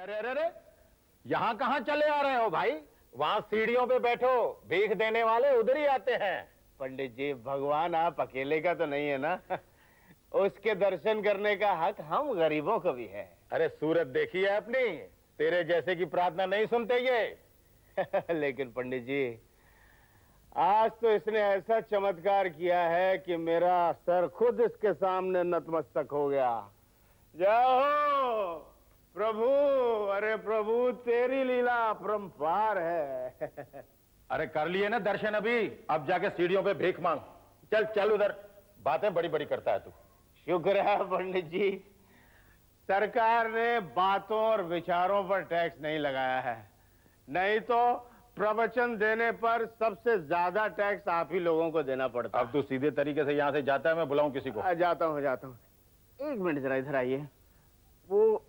अरे अरे अरे, यहाँ कहाँ चले आ रहे हो भाई? वहाँ सीढ़ियों पे बैठो, भीख देने वाले उधर ही आते हैं। पंडित जी, भगवान आप अकेले का तो नहीं है ना? उसके दर्शन करने का हक हम गरीबों को भी है। अरे सूरत देखी है अपनी, तेरे जैसे की प्रार्थना नहीं सुनते ये। लेकिन पंडित जी, आज तो इसने ऐसा चमत्कार किया है कि मेरा सर खुद इसके सामने नतमस्तक हो गया। जय हो प्रभु। अरे प्रभु, तेरी लीला अपरंपार है। अरे कर लिए ना दर्शन अभी, अब जाके सीढ़ियों पे भीख मांग। चल चल उधर, बातें बड़ी बड़ी करता है तू। शुक्र है पंडित जी, सरकार ने बातों और विचारों पर टैक्स नहीं लगाया है, नहीं तो प्रवचन देने पर सबसे ज्यादा टैक्स आप ही लोगों को देना पड़ता। अब तू सीधे तरीके से यहाँ से जाता है, मैं बुलाऊं किसी को? जाता हूँ। एक मिनट जरा इधर आइए। वो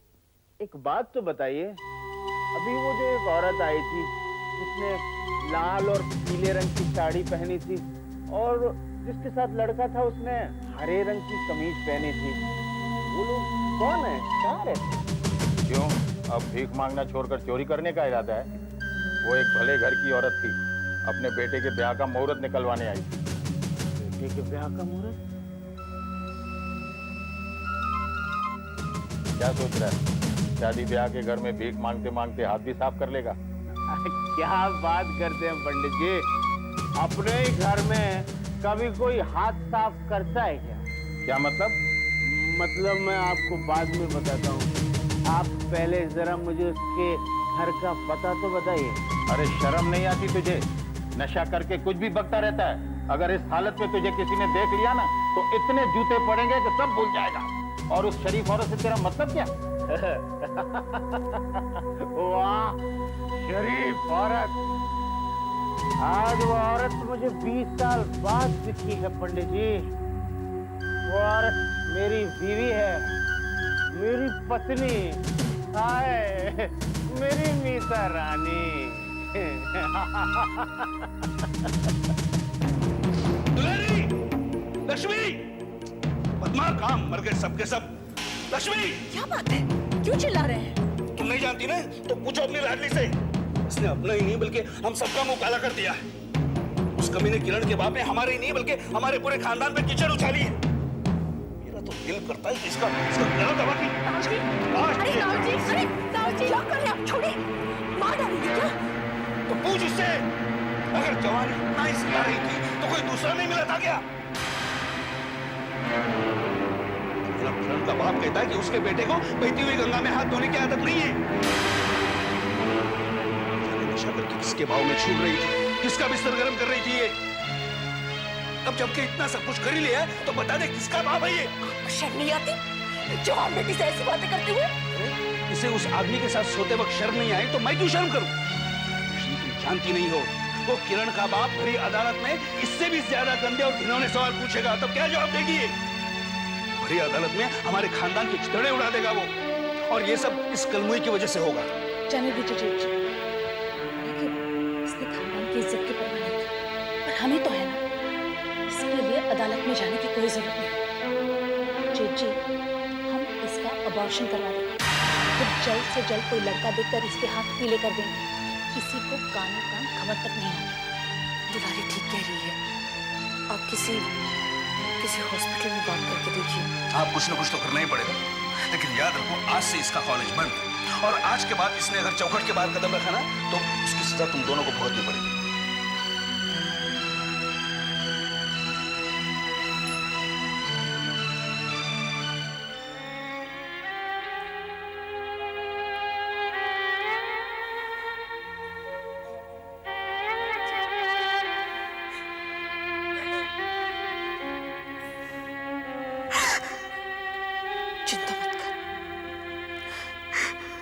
एक बात तो बताइए, अभी वो जो एक औरत आई थी जिसने लाल और पीले रंग की साड़ी पहनी थी और जिसके साथ लड़का था उसने हरे रंग की कमीज पहनी थी, वो लोग कौन है, कहाँ रहते? क्यों, अब भीख मांगना छोड़कर चोरी करने का इरादा है? वो एक भले घर की औरत थी, अपने बेटे के ब्याह का मुहूर्त निकलवाने आई थी। बेटे के ब्याह का मुहूर्त? क्या सोच रहा है, शादी ब्याह के घर में भीख मांगते मांगते हाथ भी साफ कर लेगा? क्या बात करते हैं पंडित जी, अपने ही घर में कभी कोई हाथ साफ करता है क्या? क्या मतलब? मतलब मैं आपको बाद में बताता हूँ, आप पहले जरा मुझे उसके घर का पता तो बताइए। अरे शर्म नहीं आती तुझे? नशा करके कुछ भी बकता रहता है। अगर इस हालत में तुझे किसी ने देख लिया ना तो इतने जूते पड़ेंगे कि सब भूल जाएगा। और उस शरीफ औरत से तेरा मतलब क्या? वाह, शरीफ औरत। आज वो औरत मुझे 20 साल बाद दिखी है पंडित जी। वो औरत मेरी बीवी है, मेरी पत्नी, हाय मेरी मीता रानी। दुलारी, लक्ष्मी, बदमाश काम मर गए सबके सब। लक्ष्मी, क्या बात है, क्यों चिल्ला रहे हैं? तुम नहीं जानती ना तो पूछो अपनी लाडली से। इसने अपना ही नहीं बल्कि हम सबका मुंह काला कर दिया है। उस कमीने किरण के बाप ने हमारे ही नहीं बल्कि हमारे पूरे खानदान पे कीचड़ उछाली है। मेरा तो दिल करता है कि इसका गला दबा के। अरे राव जी, क्या कर रहे हैं आप? छोड़िए, मार डालेंगे क्या? तो पूछ उससे, अगर जवानी इतना ही सिला रही थी तो कोई दूसरा नहीं मिला था क्या? किरण का बाप कहता है कि उसके बेटे को बहती हुई गंगा में हाथ धोने की आदत नहीं है। नशा करके किसके भाव में छूट रही थी, किसका बिस्तर गर्म कर रही थी ये? अब जबकि इतना सब कुछ कर ही लिया है तो बता दे किसका बाप है ये? शर्म नहीं आती जवान बेटी से ऐसी बातें करते हुए? इसे उस आदमी के साथ सोते वक्त शर्म नहीं आई तो मैं क्यों शर्म करूं? तुम जानती नहीं हो, वो किरण का बाप भरी अदालत में इससे भी ज्यादा गंदे और घिनौने सवाल पूछेगा, तब क्या जवाब देगी? भरी अदालत में हमारे खानदान के चितड़े उड़ा देगा वो, और ये सब इस कलमुई की वजह से होगा। जाने दीजिए जेठ जी, देखिए इसने खानदान की इज्जत की परवाह नहीं की, पर हमें तो है ना, इसके लिए अदालत में जाने की कोई जरूरत नहीं। जेठ जी, हम इसका अबॉर्शन करवा देंगे, फिर जल्द से जल्द कोई लड़का देखकर इसके हाथ पीले कर देंगे, किसी को कानों कान खबर तक नहीं आएगी। दुलारी ठीक कह रही है, आप किसी हॉस्पिटल में बात करके देखिए। आप कुछ न कुछ तो करना ही पड़ेगा, लेकिन याद रखो आज से इसका कॉलेज बंद, और आज के बाद इसने अगर चौखट के बाहर कदम रखा ना तो उसकी सजा तुम दोनों को भुगतनी पड़ेगी। चिंता मत कर,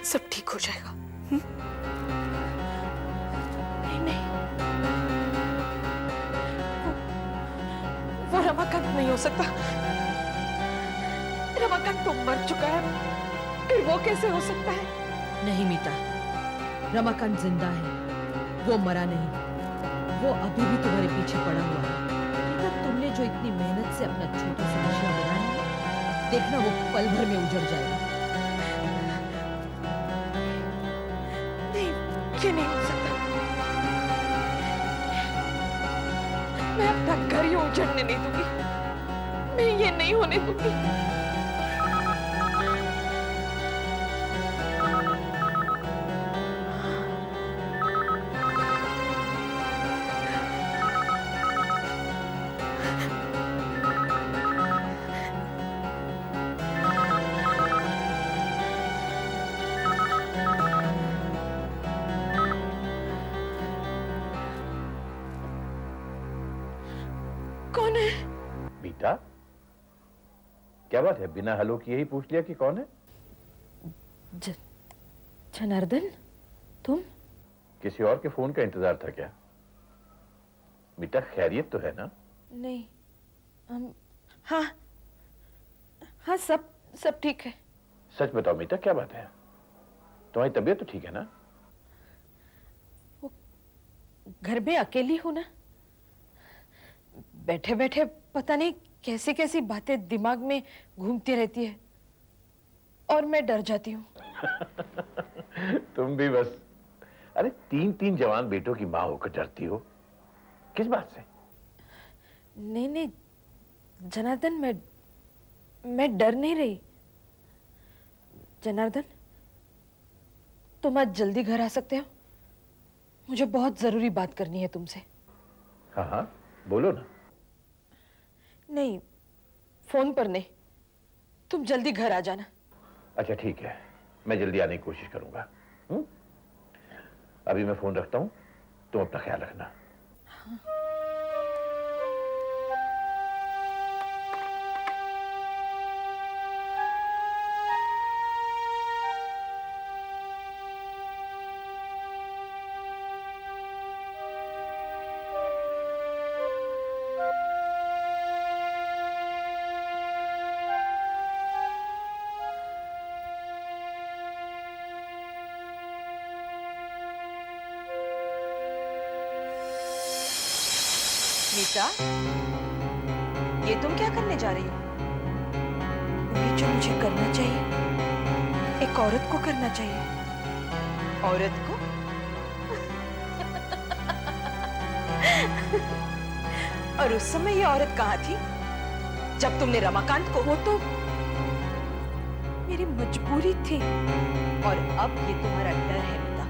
सब ठीक हो जाएगा। नहीं नहीं, वो रमाकांत नहीं हो सकता। रमाकांत तो मर चुका है, फिर वो कैसे हो सकता है? नहीं मीता, रमाकांत जिंदा है, वो मरा नहीं। वो अभी भी तुम्हारे पीछे पड़ा हुआ है। मीता, तुमने जो इतनी मेहनत से अपना छोटा सा नशा बनाया है, देखना वो पल भर में उजड़ जाएगा। ये नहीं हो सकता। मैं अपना घर ही उजड़ने नहीं दूंगी। मैं ये नहीं होने दूंगी। कौन है? बेटा, क्या बात है? बिना हेलो किए ही पूछ लिया कि कौन है? जनार्दन, तुम? किसी और के फोन का इंतजार था क्या? बेटा, खैरियत तो है ना? नहीं, हाँ हाँ, सब ठीक है। सच बताओ बेटा, क्या बात है? तुम्हारी तबीयत तो ठीक है ना? वो घर में अकेली हूं ना, बैठे बैठे पता नहीं कैसी कैसी बातें दिमाग में घूमती रहती है और मैं डर जाती हूँ। तुम भी बस। अरे 3 जवान बेटों की माँ होकर डरती हो, किस बात से? नहीं जनार्दन, मैं डर नहीं रही। जनार्दन, तुम आज जल्दी घर आ सकते हो? मुझे बहुत जरूरी बात करनी है तुमसे। हाँ हाँ, बोलो ना। नहीं, फोन पर नहीं, तुम जल्दी घर आ जाना। अच्छा ठीक है, मैं जल्दी आने की कोशिश करूंगा। अभी मैं फोन रखता हूं, तुम अपना ख्याल रखना। मीता, ये तुम क्या करने जा रही हो? ये जो मुझे करना चाहिए, एक औरत को करना चाहिए। औरत को? और उस समय ये औरत कहाँ थी जब तुमने रमाकांत को? वो तो मेरी मजबूरी थी। और अब ये तुम्हारा डर है मीता,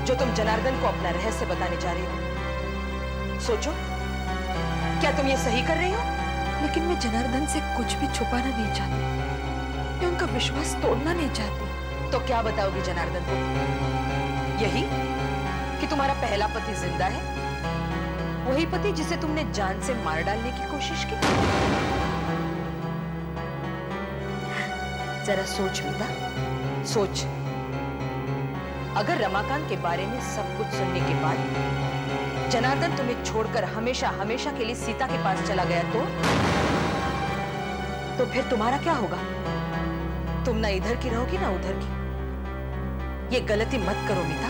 जो तुम जनार्दन को अपना रहस्य बताने जा रही हो। सोचो, क्या तुम ये सही कर रही हो? लेकिन मैं जनार्दन से कुछ भी छुपाना नहीं चाहती, मैं उनका विश्वास तोड़ना नहीं चाहती। तो क्या बताओगी जनार्दन को? यही कि तुम्हारा पहला पति जिंदा है, वही पति जिसे तुमने जान से मार डालने की कोशिश की। जरा सोच मीता, सोच। अगर रमाकांत के बारे में सब कुछ सुनने के बाद जनार्दन तुम्हें छोड़कर हमेशा हमेशा के लिए सीता के पास चला गया तो फिर तुम्हारा क्या होगा? तुम ना इधर की रहोगी ना उधर की। ये गलती मत करो मीता।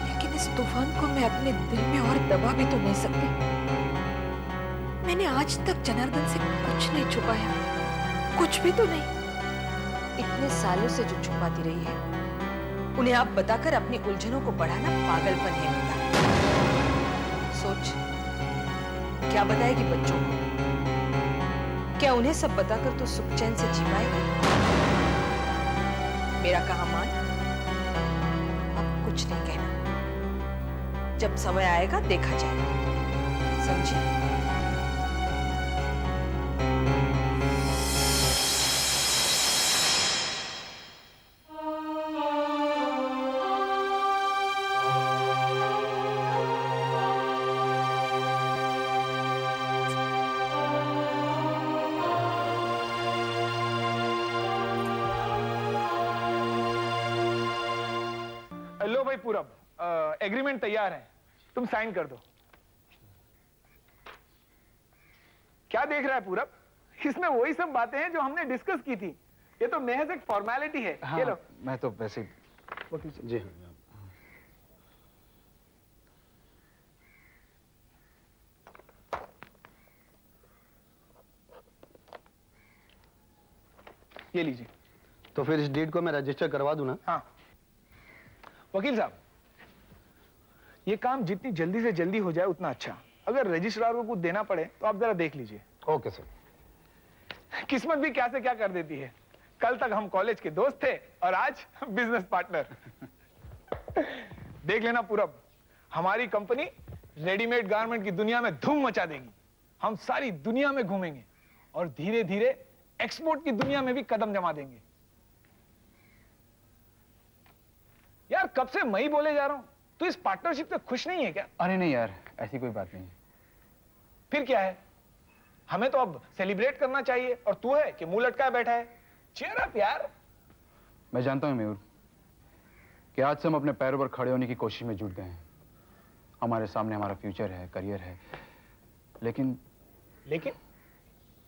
लेकिन इस तूफान को मैं अपने दिल में और दबा भी तो नहीं सकती। मैंने आज तक जनार्दन से कुछ नहीं छुपाया, कुछ भी तो नहीं। इतने सालों से जो छुपाती रही है, उन्हें आप बताकर अपनी उलझनों को बढ़ाना पागलपन है मीता। सोच, क्या बताएगी बच्चों को? क्या उन्हें सब बताकर तो सुख चैन से जी पाएगी? मेरा कहा मान, अब कुछ नहीं कहना। जब समय आएगा देखा जाएगा, समझी? लो भाई पूरब, एग्रीमेंट तैयार है, तुम साइन कर दो। क्या देख रहा है पूरब? इसमें वही सब बातें हैं जो हमने डिस्कस की थी। ये तो महज एक फॉर्मेलिटी है। हाँ, ये लो। मैं तो वैसे जी ये लीजिए। तो फिर इस डीड को मैं रजिस्टर करवा दूं ना? हाँ, वकील साहब, ये काम जितनी जल्दी से जल्दी हो जाए उतना अच्छा। अगर रजिस्ट्रार को कुछ देना पड़े तो आप जरा देख लीजिए। Okay sir. किस्मत भी क्या से क्या कर देती है। कल तक हम कॉलेज के दोस्त थे और आज बिजनेस पार्टनर। देख लेना पूरब, हमारी कंपनी रेडीमेड गारमेंट की दुनिया में धूम मचा देगी। हम सारी दुनिया में घूमेंगे और धीरे धीरे एक्सपोर्ट की दुनिया में भी कदम जमा देंगे। यार कब से मैं ही बोले जा रहा हूं, तू इस पार्टनरशिप से खुश नहीं है क्या? अरे नहीं यार, ऐसी कोई बात नहीं है। फिर क्या है? हमें तो अब सेलिब्रेट करना चाहिए और तू है कि मुंह लटकाए बैठा है। चीयर अप यार। मैं जानता हूं मयूर कि आज से हम अपने पैरों पर खड़े होने की कोशिश में जुट गए हैं। हमारे सामने हमारा फ्यूचर है, करियर है, लेकिन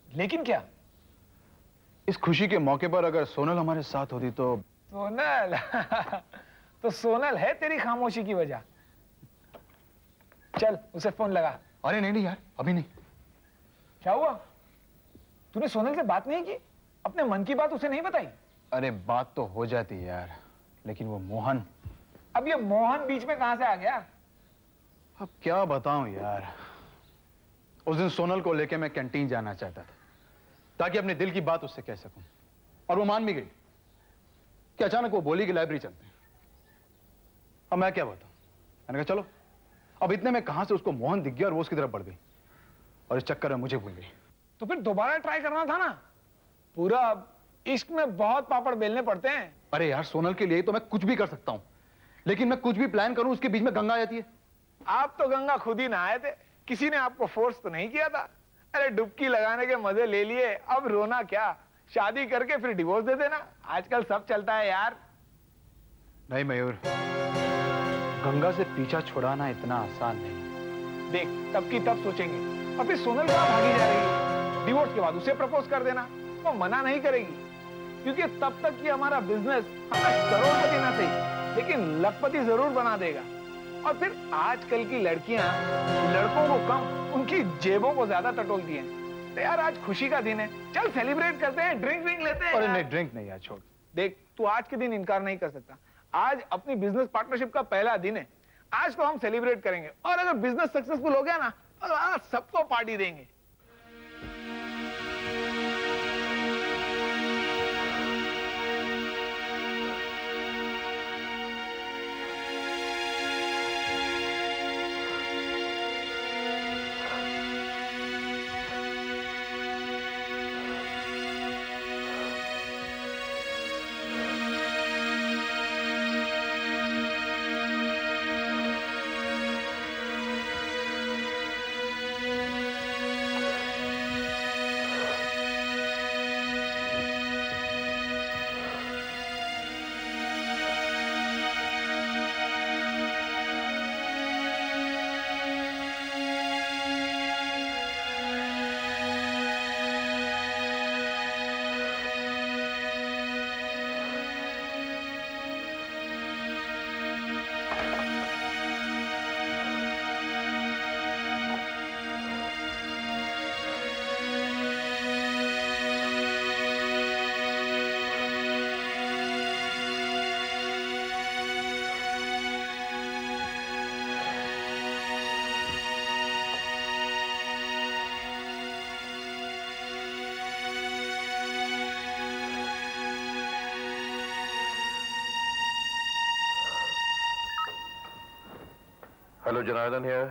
लेकिन क्या? इस खुशी के मौके पर अगर सोनल हमारे साथ होती तो। सोनल? तो सोनल है तेरी खामोशी की वजह। चल उसे फोन लगा। अरे नहीं नहीं यार, अभी नहीं। क्या हुआ? तूने सोनल से बात नहीं की? अपने मन की बात उसे नहीं बताई? अरे बात तो हो जाती है यार, लेकिन वो मोहन। अब ये मोहन बीच में कहां से आ गया? अब क्या बताऊं यार, उस दिन सोनल को लेके मैं कैंटीन जाना चाहता था ताकि अपने दिल की बात उससे कह सकूं, और वो मान भी गई कि अचानक वो बोली कि लाइब्रेरी चलते हैं। अब मैं क्या बताऊं, मैंने कहा चलो। अब इतने में कहां से उसको मोहन दिख गया और वो उसकी तरफ बढ़ गई और इस चक्कर में मुझे भूल गई। तो फिर दोबारा ट्राई करना था ना। पूरा इश्क में बहुत पापड़ बेलने पड़ते हैं। अरे यार, सोनल के लिए तो मैं कुछ भी कर सकता हूं, लेकिन मैं कुछ भी प्लान करूं उसके बीच में गंगा आ जाती है। आप तो गंगा खुद ही नहाए थे, किसी ने आपको फोर्स तो नहीं किया था। अरे डुबकी लगाने के मजे ले लिए, अब रोना क्या? शादी करके फिर डिवोर्स दे देना, आजकल सब चलता है यार। नहीं मयूर, गंगा से पीछा छुड़ाना इतना आसान नहीं। देख तब की तब सोचेंगे, और फिर सोनल कहाँ भागी जा रही है? डिवोर्स के बाद उसे प्रपोज कर देना, वो मना नहीं करेगी, क्योंकि तब तक ये हमारा बिजनेस हमें करोड़पति ना सही लेकिन लखपति जरूर बना देगा। और फिर आजकल की लड़कियां लड़कों को कम, उनकी जेबों को ज्यादा टटोलती हैं। तो यार आज खुशी का दिन है, चल सेलिब्रेट करते हैं, ड्रिंक लेते हैं। अरे नहीं, ड्रिंक नहीं यार, छोड़। देख तू आज के दिन इनकार नहीं कर सकता। आज अपनी बिजनेस पार्टनरशिप का पहला दिन है, आज तो हम सेलिब्रेट करेंगे। और अगर बिजनेस सक्सेसफुल हो गया ना तो आज सबको पार्टी देंगे। Hello Janardan here.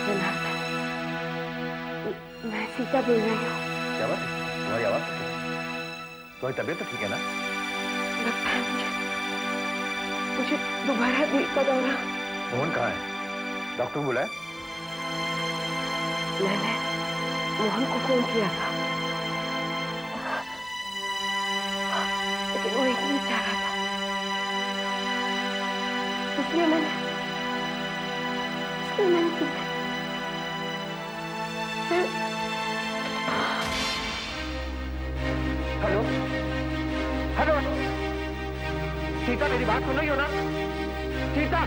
जनार्दन, मैं सीता बोल रही हूँ। क्या बात है? तुम्हारी आवाज तो ठीक है। तुम्हारी तबीयत तो ठीक है ना? लगता है मुझे दोबारा दिल का दौरा। मोहन कहाँ है? डॉक्टर बुलाए? मैंने मोहन को फोन किया था, लेकिन वो एक नहीं चाह रहा था, इसलिए मैंने हेलो हेलो, सीता मेरी बात सुन रही हो ना? सीता